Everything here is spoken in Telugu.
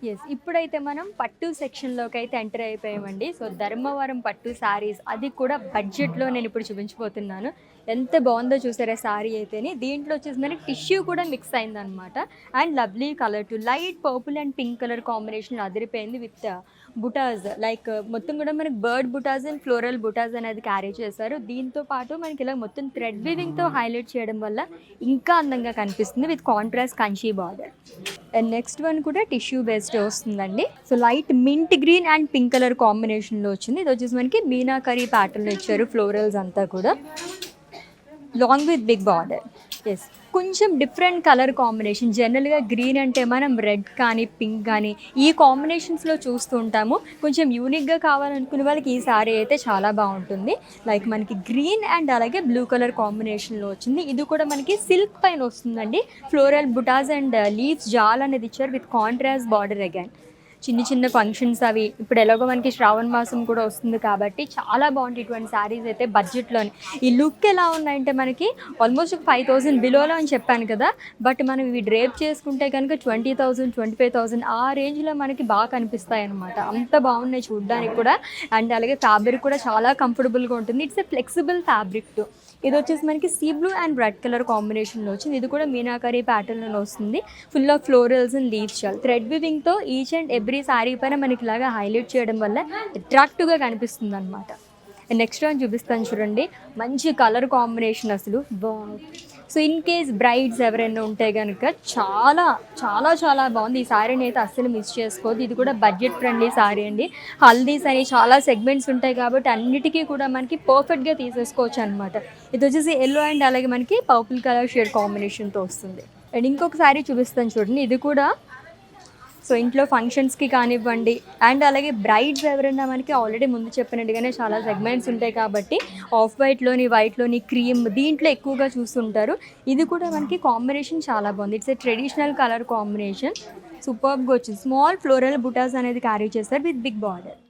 యెస్. ఇప్పుడైతే మనం పట్టు సెక్షన్‌లోకి అయితే ఎంటర్ అయిపోయామండి. సో, ధర్మవరం పట్టు శారీస్ అది కూడా బడ్జెట్‌లో నేనిప్పుడు చూపించబోతున్నాను. ఎంత బావుందో చూసారా శారీ అయితేని. దీంట్లో వచ్చేసి మనకి టిష్యూ కూడా మిక్స్ అయిందనమాట. And lovely colour to light purple and pink colour combination అదిరిపోయింది విత్ బుటాస్ లైక్ మొత్తం కూడా మనకి బర్డ్ బుటాస్ అండ్ ఫ్లోరల్ బుటాస్ అనేది క్యారీ చేశారు. దీంతో పాటు మనకి ఇలా మొత్తం థ్రెడ్ వీవింగ్‌తో హైలైట్ చేయడం వల్ల ఇంకా అందంగా కనిపిస్తుంది with contrast Kanchi border. And next one కూడా టిష్యూ బేస్డ్ వస్తుందండి. So light mint green and pink colour కాంబినేషన్లో వచ్చింది. ఇది వచ్చేసి మనకి మీనాకరీ ప్యాటర్న్లో ఇచ్చారు ఫ్లోరల్స్ అంతా కూడా long with big border. Yes, కొంచెం డిఫరెంట్ కలర్ కాంబినేషన్. జనరల్గా గ్రీన్ అంటే మనం రెడ్ కానీ పింక్ కానీ ఈ కాంబినేషన్స్లో చూస్తూ ఉంటాము. కొంచెం యూనిక్గా కావాలనుకునే వాళ్ళకి ఈ సారీ అయితే చాలా బాగుంటుంది. లైక్ మనకి గ్రీన్ అండ్ అలాగే బ్లూ కలర్ కాంబినేషన్లో వచ్చింది. ఇది కూడా మనకి సిల్క్ పైన వస్తుందండి. ఫ్లోరల్ బుటాస్ అండ్ లీవ్స్ జాల్ అనేది ఇచ్చారు విత్ కాంట్రాస్ట్ బార్డర్ అగైన్. చిన్న చిన్న ఫంక్షన్స్ అవి ఇప్పుడు ఎలాగో మనకి శ్రావణ మాసం కూడా వస్తుంది కాబట్టి చాలా బాగుంటాయి ఇటువంటి శారీస్ అయితే బడ్జెట్లోని. ఈ లుక్ ఎలా ఉన్నాయంటే మనకి ఆల్మోస్ట్ 5,000 బిలోలో అని చెప్పాను కదా, బట్ మనం ఇవి డ్రేప్ చేసుకుంటే కనుక 20,000 25,000 ఆ రేంజ్లో మనకి బాగా కనిపిస్తాయి అనమాట. అంత బాగున్నాయి చూడడానికి కూడా. అండ్ అలాగే ఫ్యాబ్రిక్ కూడా చాలా కంఫర్టబుల్గా ఉంటుంది. It's a flexible fabric too. ఇది వచ్చేసి మనకి sea blue and red colour కాంబినేషన్లో వచ్చింది. ఇది కూడా మీనాకరీ ప్యాటర్న్లో వస్తుంది. Full of florals and leaves చాలు థ్రెడ్ వివింగ్తో ఈచ్ అండ్ ఎవ్రీ శారీ పైన మనకి ఇలాగా హైలైట్ చేయడం వల్ల అట్రాక్టివ్గా కనిపిస్తుంది అనమాట. నెక్స్ట్ వన్ చూపిస్తాను చూడండి. మంచి కలర్ కాంబినేషన్ అసలు సో ఇన్ కేస్ బ్రైడ్స్ ఎవరైనా ఉంటే కనుక చాలా చాలా చాలా బాగుంది. ఈ శారీని అయితే అస్సలు మిస్ చేసుకోవద్దు. ఇది కూడా బడ్జెట్ ఫ్రెండ్లీ శారీ అండి. హల్దీస్ అని చాలా సెగ్మెంట్స్ ఉంటాయి కాబట్టి అన్నిటికీ కూడా మనకి పర్ఫెక్ట్గా తీసేసుకోవచ్చు అనమాట. ఇది వచ్చేసి ఎల్లో అండ్ అలాగే మనకి పర్పుల్ కలర్ షేడ్ కాంబినేషన్తో వస్తుంది. అండ్ ఇంకొక శారీ చూపిస్తాను చూడండి. ఇది కూడా సో ఇంట్లో ఫంక్షన్స్కి కానివ్వండి అండ్ అలాగే బ్రైడ్స్ ఎవరైనా మనకి ఆల్రెడీ ముందు చెప్పినట్టుగానే చాలా సెగ్మెంట్స్ ఉంటాయి కాబట్టి ఆఫ్ వైట్లోని క్రీమ్ దీంట్లో ఎక్కువగా చూస్తుంటారు. ఇది కూడా మనకి కాంబినేషన్ చాలా బాగుంది. It's a traditional colour combination. సూపర్గా వచ్చింది. స్మాల్ ఫ్లోరల్ బుటాస్ అనేది క్యారీ చేస్తారు విత్ బిగ్ బార్డర్.